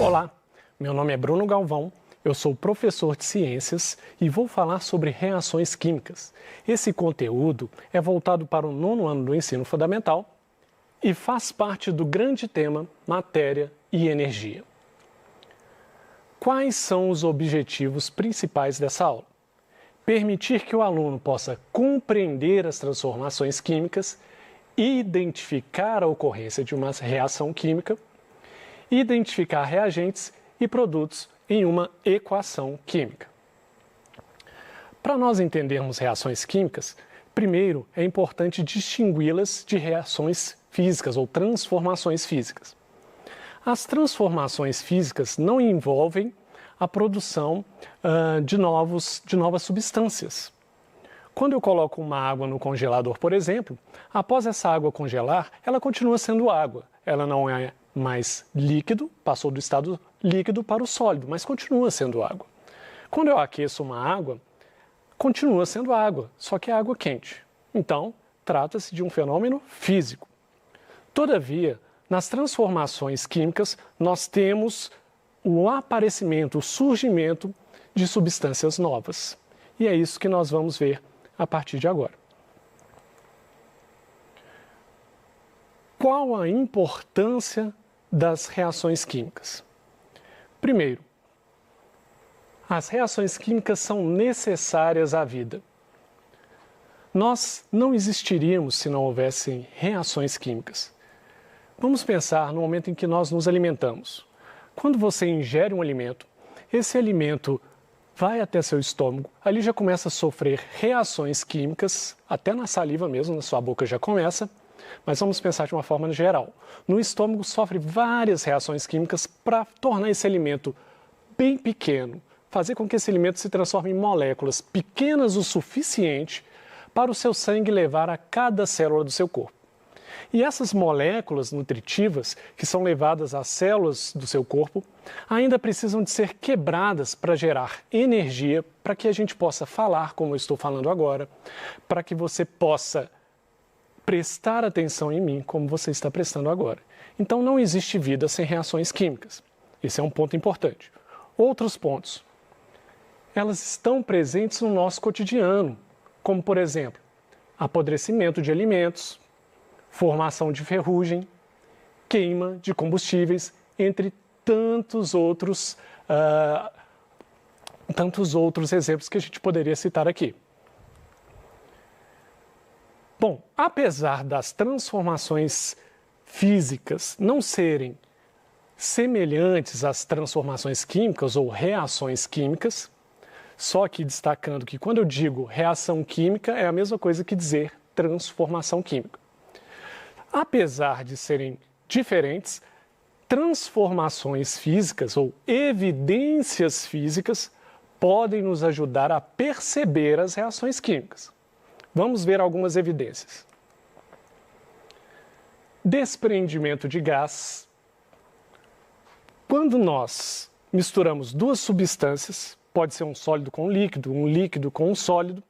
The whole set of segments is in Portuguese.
Olá, meu nome é Bruno Galvão, eu sou professor de ciências e vou falar sobre reações químicas. Esse conteúdo é voltado para o 9º ano do ensino fundamental e faz parte do grande tema matéria e energia. Quais são os objetivos principais dessa aula? Permitir que o aluno possa compreender as transformações químicas, identificar a ocorrência de uma reação química, identificar reagentes e produtos em uma equação química. Para nós entendermos reações químicas, primeiro é importante distingui-las de reações físicas ou transformações físicas. As transformações físicas não envolvem a produção de novas substâncias. Quando eu coloco uma água no congelador, por exemplo, após essa água congelar, ela continua sendo água. Ela não é mais líquido, passou do estado líquido para o sólido, mas continua sendo água. Quando eu aqueço uma água, continua sendo água, só que é água quente. Então, trata-se de um fenômeno físico. Todavia, nas transformações químicas, nós temos o aparecimento, o surgimento de substâncias novas. E é isso que nós vamos ver a partir de agora. Qual a importância das reações químicas? Primeiro, as reações químicas são necessárias à vida. Nós não existiríamos se não houvessem reações químicas. Vamos pensar no momento em que nós nos alimentamos. Quando você ingere um alimento, esse alimento vai até seu estômago, ali já começa a sofrer reações químicas, até na saliva mesmo, na sua boca já começa, mas vamos pensar de uma forma geral. No estômago sofre várias reações químicas para tornar esse alimento bem pequeno, fazer com que esse alimento se transforme em moléculas pequenas o suficiente para o seu sangue levar a cada célula do seu corpo. E essas moléculas nutritivas que são levadas às células do seu corpo ainda precisam de ser quebradas para gerar energia para que a gente possa falar como eu estou falando agora, para que você possa prestar atenção em mim como você está prestando agora. Então não existe vida sem reações químicas. Esse é um ponto importante. Outros pontos. Elas estão presentes no nosso cotidiano, como por exemplo, apodrecimento de alimentos, formação de ferrugem, queima de combustíveis, entre tantos outros exemplos que a gente poderia citar aqui. Bom, apesar das transformações físicas não serem semelhantes às transformações químicas ou reações químicas, só que destacando que quando eu digo reação química é a mesma coisa que dizer transformação química. Apesar de serem diferentes, transformações físicas ou evidências físicas podem nos ajudar a perceber as reações químicas. Vamos ver algumas evidências. Desprendimento de gás. Quando nós misturamos duas substâncias, pode ser um sólido com um líquido com um sólido,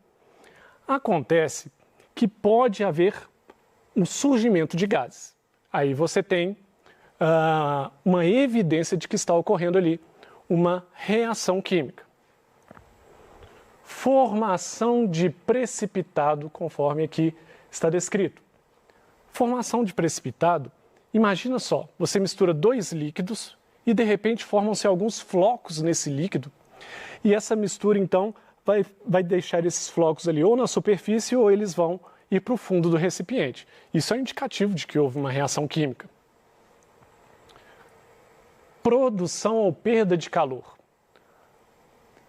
acontece que pode haver um surgimento de gases. Aí você tem uma evidência de que está ocorrendo ali uma reação química. Formação de precipitado, conforme aqui está descrito. Formação de precipitado, imagina só, você mistura dois líquidos e de repente formam-se alguns flocos nesse líquido e essa mistura então vai deixar esses flocos ali ou na superfície ou eles vão ir para o fundo do recipiente. Isso é indicativo de que houve uma reação química. Produção ou perda de calor.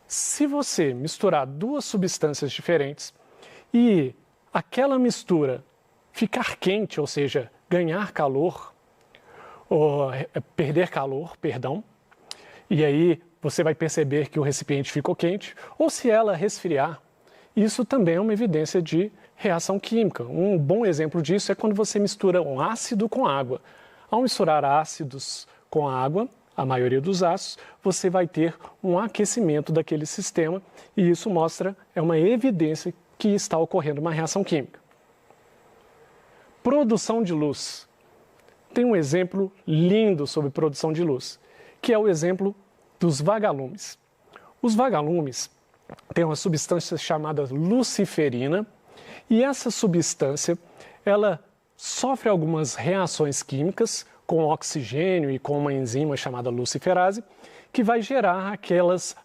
Se você misturar duas substâncias diferentes e aquela mistura ficar quente, ou seja, ganhar calor, ou perder calor, perdão, e aí você vai perceber que o recipiente ficou quente, ou se ela resfriar, isso também é uma evidência de reação química. Um bom exemplo disso é quando você mistura um ácido com água. Ao misturar ácidos com água, a maioria dos ácidos, você vai ter um aquecimento daquele sistema e isso é uma evidência que está ocorrendo uma reação química. Produção de luz. Tem um exemplo lindo sobre produção de luz, que é o exemplo dos vagalumes. Os vagalumes têm uma substância chamada luciferina, e essa substância ela sofre algumas reações químicas com oxigênio e com uma enzima chamada luciferase, que vai gerar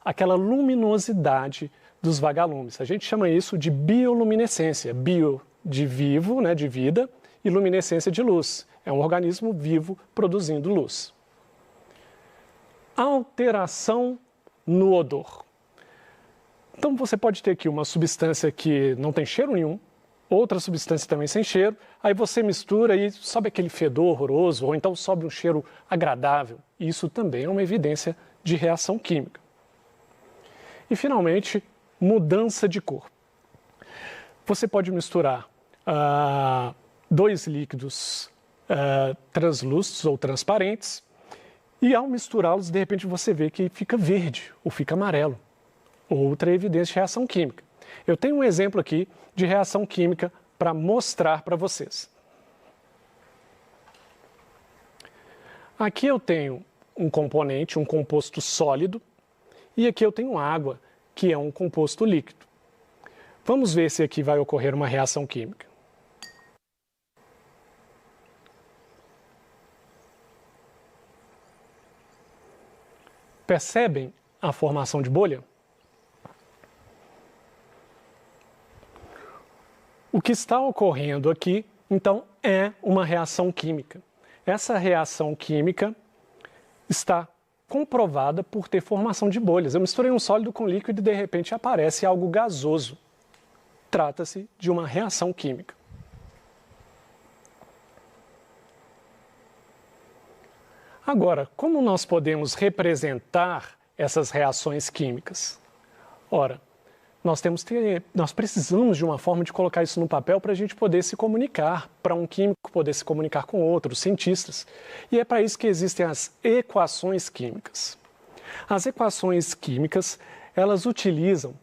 aquela luminosidade dos vagalumes. A gente chama isso de bioluminescência. Bio de vivo, né, de vida, e luminescência de luz. É um organismo vivo produzindo luz. Alteração no odor. Então você pode ter aqui uma substância que não tem cheiro nenhum, outra substância também sem cheiro, aí você mistura e sobe aquele fedor horroroso, ou então sobe um cheiro agradável. Isso também é uma evidência de reação química. E finalmente, mudança de cor. Você pode misturar dois líquidos translúcidos ou transparentes, e ao misturá-los, de repente você vê que fica verde ou fica amarelo. Outra evidência de reação química. Eu tenho um exemplo aqui de reação química para mostrar para vocês. Aqui eu tenho um componente, um composto sólido, e aqui eu tenho água, que é um composto líquido. Vamos ver se aqui vai ocorrer uma reação química. Percebem a formação de bolha? O que está ocorrendo aqui, então, é uma reação química. Essa reação química está comprovada por ter formação de bolhas. Eu misturei um sólido com líquido e, de repente, aparece algo gasoso. Trata-se de uma reação química. Agora, como nós podemos representar essas reações químicas? Ora, nós precisamos de uma forma de colocar isso no papel para a gente poder se comunicar, para um químico poder se comunicar com outros cientistas. E é para isso que existem as equações químicas. As equações químicas, elas utilizam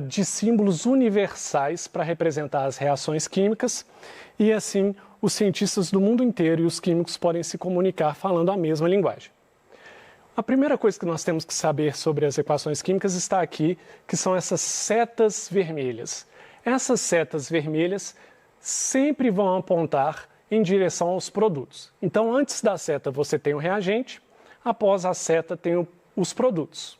de símbolos universais para representar as reações químicas, e assim os cientistas do mundo inteiro e os químicos podem se comunicar falando a mesma linguagem. A primeira coisa que nós temos que saber sobre as equações químicas está aqui, que são essas setas vermelhas. Essas setas vermelhas sempre vão apontar em direção aos produtos. Então, antes da seta você tem o reagente, após a seta tem os produtos.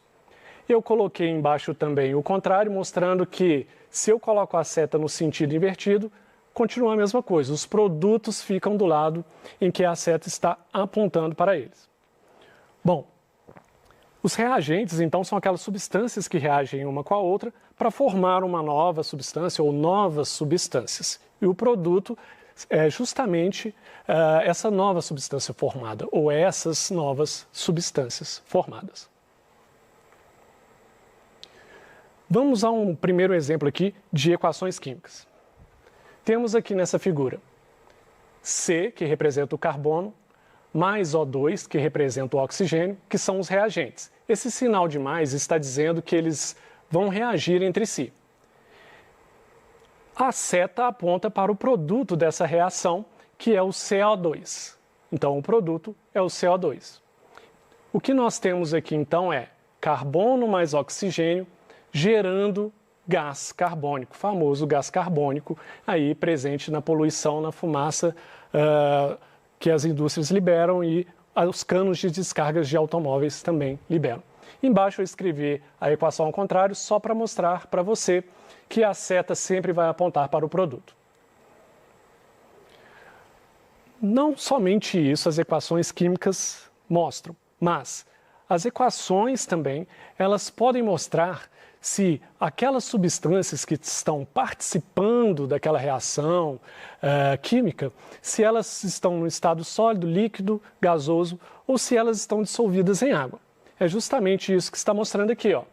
Eu coloquei embaixo também o contrário, mostrando que se eu coloco a seta no sentido invertido, continua a mesma coisa. Os produtos ficam do lado em que a seta está apontando para eles. Bom, os reagentes, então, são aquelas substâncias que reagem uma com a outra para formar uma nova substância ou novas substâncias. E o produto é justamente essa nova substância formada, ou essas novas substâncias formadas. Vamos a um primeiro exemplo aqui de equações químicas. Temos aqui nessa figura C, que representa o carbono, mais O2, que representa o oxigênio, que são os reagentes. Esse sinal de mais está dizendo que eles vão reagir entre si. A seta aponta para o produto dessa reação, que é o CO2. Então, o produto é o CO2. O que nós temos aqui, então, é carbono mais oxigênio gerando gás carbônico, famoso gás carbônico, aí presente na poluição, na fumaça que as indústrias liberam e os canos de descargas de automóveis também liberam. Embaixo eu escrevi a equação ao contrário, só para mostrar para você que a seta sempre vai apontar para o produto. Não somente isso as equações químicas mostram, mas as equações também, elas podem mostrar se aquelas substâncias que estão participando daquela reação química, se elas estão no estado sólido, líquido, gasoso, ou se elas estão dissolvidas em água. É justamente isso que está mostrando aqui, ó.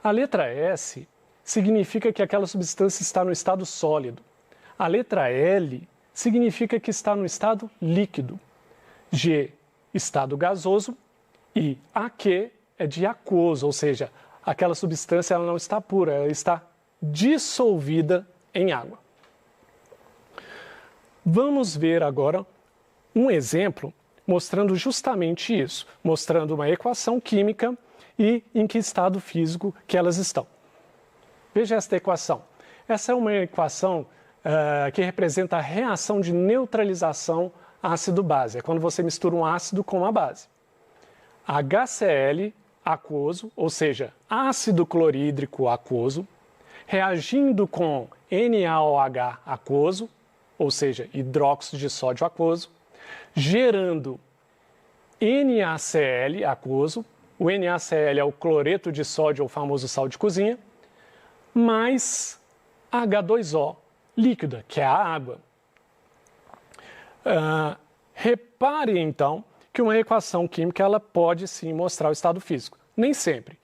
A letra S significa que aquela substância está no estado sólido. A letra L significa que está no estado líquido. G, estado gasoso, e AQ é de aquoso, ou seja, aquela substância ela não está pura, ela está dissolvida em água. Vamos ver agora um exemplo mostrando justamente isso, mostrando uma equação química e em que estado físico que elas estão. Veja esta equação. Essa é uma equação que representa a reação de neutralização ácido-base. É quando você mistura um ácido com uma base. HCl aquoso, ou seja, ácido clorídrico aquoso, reagindo com NaOH aquoso, ou seja, hidróxido de sódio aquoso, gerando NaCl aquoso. O NaCl é o cloreto de sódio, ou famoso sal de cozinha, mais H2O líquida, que é a água. Repare, então, que uma equação química ela pode sim mostrar o estado físico. Nem sempre.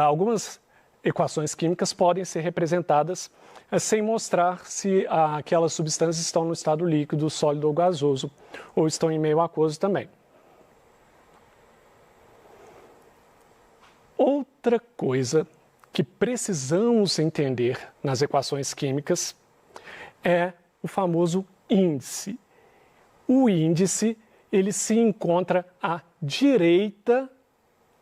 Algumas equações químicas podem ser representadas sem mostrar se aquelas substâncias estão no estado líquido, sólido ou gasoso, ou estão em meio aquoso também. Outra coisa que precisamos entender nas equações químicas é o famoso índice. O índice, ele se encontra à direita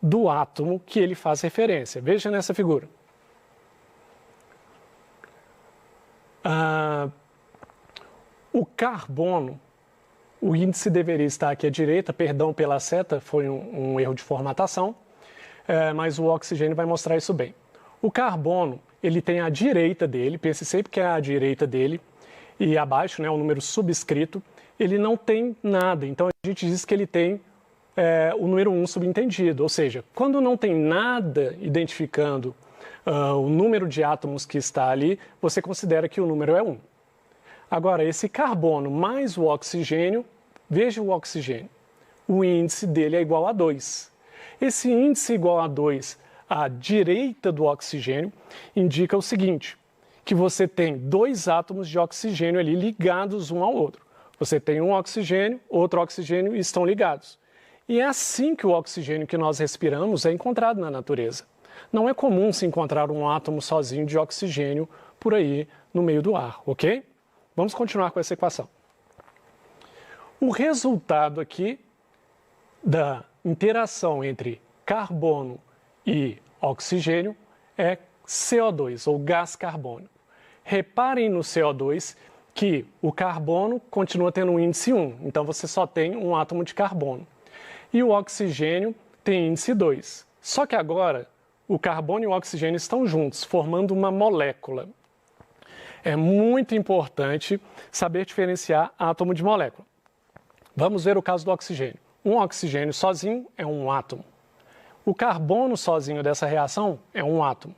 do átomo que ele faz referência. Veja nessa figura. O carbono, o índice deveria estar aqui à direita, perdão pela seta, foi um erro de formatação, mas o oxigênio vai mostrar isso bem. O carbono, ele tem à direita dele, pense sempre que é à direita dele, e abaixo, né, o número subscrito, ele não tem nada, então a gente diz que ele tem o número 1 subentendido, ou seja, quando não tem nada identificando o número de átomos que está ali, você considera que o número é 1. Agora, esse carbono mais o oxigênio, veja o oxigênio, o índice dele é igual a 2. Esse índice igual a 2 à direita do oxigênio indica o seguinte, que você tem dois átomos de oxigênio ali ligados um ao outro. Você tem um oxigênio, outro oxigênio e estão ligados. E é assim que o oxigênio que nós respiramos é encontrado na natureza. Não é comum se encontrar um átomo sozinho de oxigênio por aí no meio do ar, ok? Vamos continuar com essa equação. O resultado aqui da interação entre carbono e oxigênio é CO2, ou gás carbônico. Reparem no CO2 que o carbono continua tendo um índice 1, então você só tem um átomo de carbono. E o oxigênio tem índice 2. Só que agora o carbono e o oxigênio estão juntos, formando uma molécula. É muito importante saber diferenciar átomo de molécula. Vamos ver o caso do oxigênio. Um oxigênio sozinho é um átomo. O carbono sozinho dessa reação é um átomo.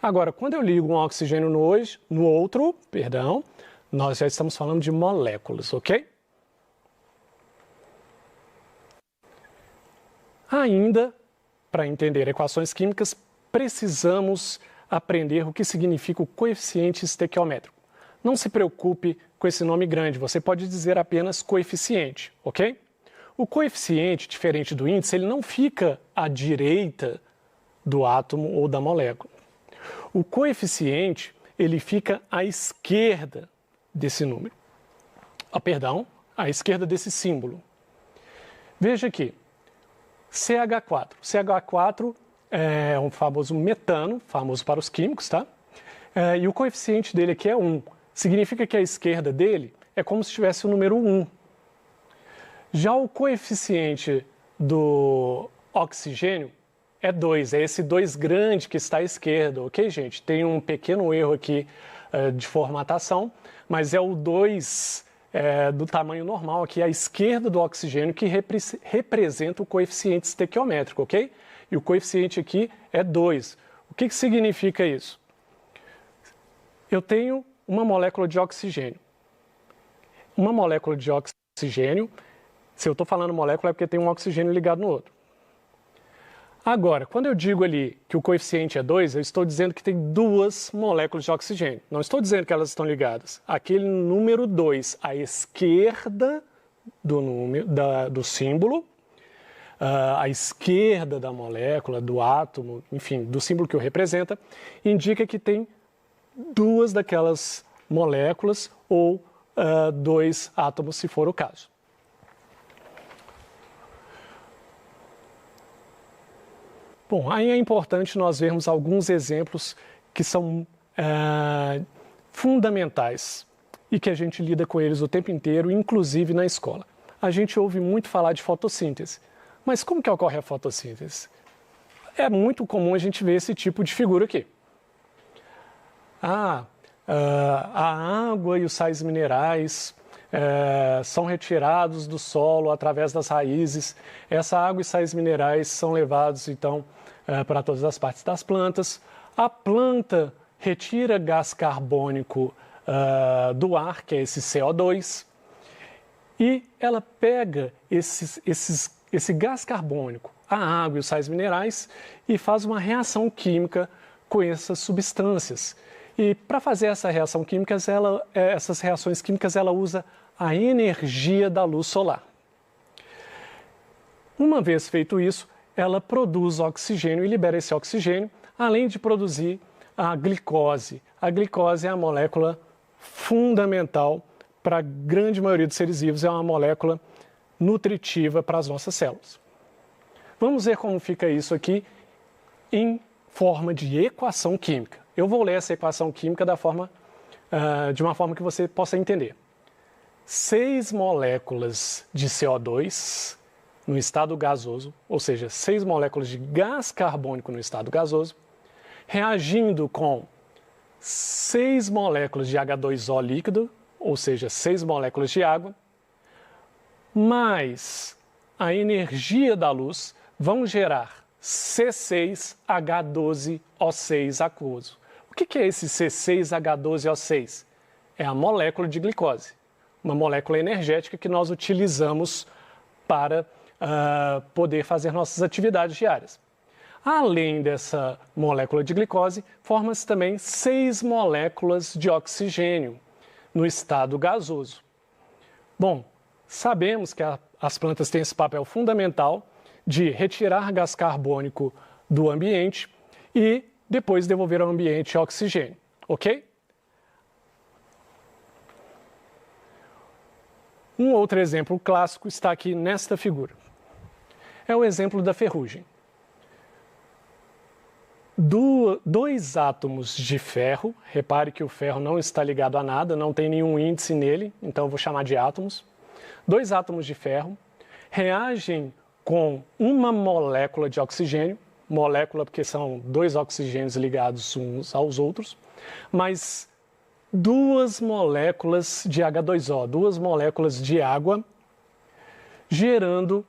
Agora, quando eu ligo um oxigênio no outro, nós já estamos falando de moléculas, ok? Ainda, para entender equações químicas, precisamos aprender o que significa o coeficiente estequiométrico. Não se preocupe com esse nome grande, você pode dizer apenas coeficiente, ok? O coeficiente, diferente do índice, ele não fica à direita do átomo ou da molécula. O coeficiente, ele fica à esquerda desse número. À esquerda desse símbolo. Veja aqui, CH4. CH4 é um famoso metano, famoso para os químicos, tá? E o coeficiente dele aqui é 1. Significa que a esquerda dele é como se tivesse o número 1. Já o coeficiente do oxigênio é 2, é esse 2 grande que está à esquerda, ok, gente? Tem um pequeno erro aqui de formatação, mas é o 2 do tamanho normal aqui à esquerda do oxigênio que representa o coeficiente estequiométrico, ok? E o coeficiente aqui é 2. O que significa isso? Eu tenho uma molécula de oxigênio. Uma molécula de oxigênio, se eu estou falando molécula é porque tem um oxigênio ligado no outro. Agora, quando eu digo ali que o coeficiente é 2, eu estou dizendo que tem duas moléculas de oxigênio. Não estou dizendo que elas estão ligadas. Aquele número 2 à esquerda do símbolo, à esquerda da molécula, do átomo, enfim, do símbolo que o representa, indica que tem duas daquelas moléculas ou 2 átomos, se for o caso. Bom, aí é importante nós vermos alguns exemplos que são fundamentais e que a gente lida com eles o tempo inteiro, inclusive na escola. A gente ouve muito falar de fotossíntese, mas como que ocorre a fotossíntese? É muito comum a gente ver esse tipo de figura aqui. A água e os sais minerais são retirados do solo através das raízes. Essa água e sais minerais são levados, então, para todas as partes das plantas. A planta retira gás carbônico do ar, que é esse CO2, e ela pega esse gás carbônico, a água e os sais minerais, e faz uma reação química com essas substâncias. E para fazer essas reações químicas, ela usa a energia da luz solar. Uma vez feito isso, ela produz oxigênio e libera esse oxigênio, além de produzir a glicose. A glicose é a molécula fundamental para a grande maioria dos seres vivos, é uma molécula nutritiva para as nossas células. Vamos ver como fica isso aqui em forma de equação química. Eu vou ler essa equação química de uma forma que você possa entender. 6 moléculas de CO2 no estado gasoso, ou seja, 6 moléculas de gás carbônico no estado gasoso, reagindo com 6 moléculas de H2O líquido, ou seja, 6 moléculas de água, mais a energia da luz, vão gerar C6H12O6 aquoso. O que é esse C6H12O6? É a molécula de glicose, uma molécula energética que nós utilizamos para poder fazer nossas atividades diárias. Além dessa molécula de glicose, forma-se também 6 moléculas de oxigênio no estado gasoso. Bom, sabemos que as plantas têm esse papel fundamental de retirar gás carbônico do ambiente e depois devolver ao ambiente oxigênio, ok? Um outro exemplo clássico está aqui nesta figura. É o exemplo da ferrugem. 2 átomos de ferro, repare que o ferro não está ligado a nada, não tem nenhum índice nele, então eu vou chamar de átomos. 2 átomos de ferro reagem com uma molécula de oxigênio, molécula porque são 2 oxigênios ligados uns aos outros, mas 2 moléculas de H2O, 2 moléculas de água, gerando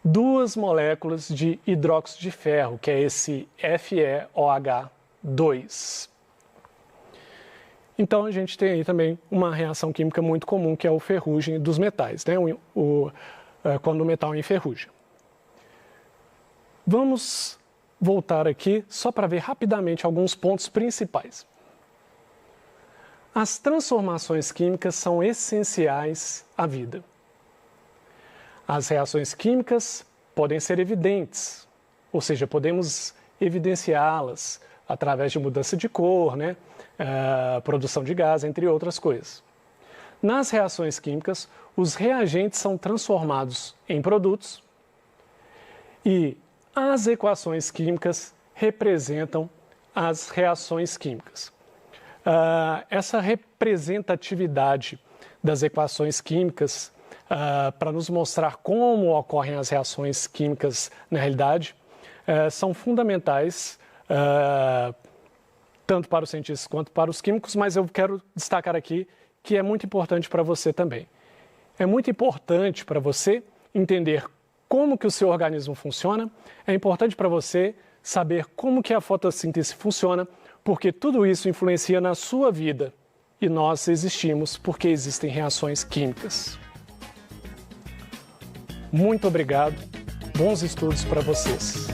2 moléculas de hidróxido de ferro, que é esse FeOH2. Então a gente tem aí também uma reação química muito comum, que é o ferrugem dos metais, né? Quando o metal enferruja. Vamos voltar aqui só para ver rapidamente alguns pontos principais. As transformações químicas são essenciais à vida. As reações químicas podem ser evidentes, ou seja, podemos evidenciá-las através de mudança de cor, né? Produção de gás, entre outras coisas. Nas reações químicas, os reagentes são transformados em produtos e as equações químicas representam as reações químicas. Essa representatividade das equações químicas para nos mostrar como ocorrem as reações químicas na realidade são fundamentais tanto para os cientistas quanto para os químicos, mas eu quero destacar aqui que é muito importante para você também. É muito importante para você entender como que o seu organismo funciona, é importante para você saber como que a fotossíntese funciona, porque tudo isso influencia na sua vida e nós existimos porque existem reações químicas. Muito obrigado, bons estudos para vocês.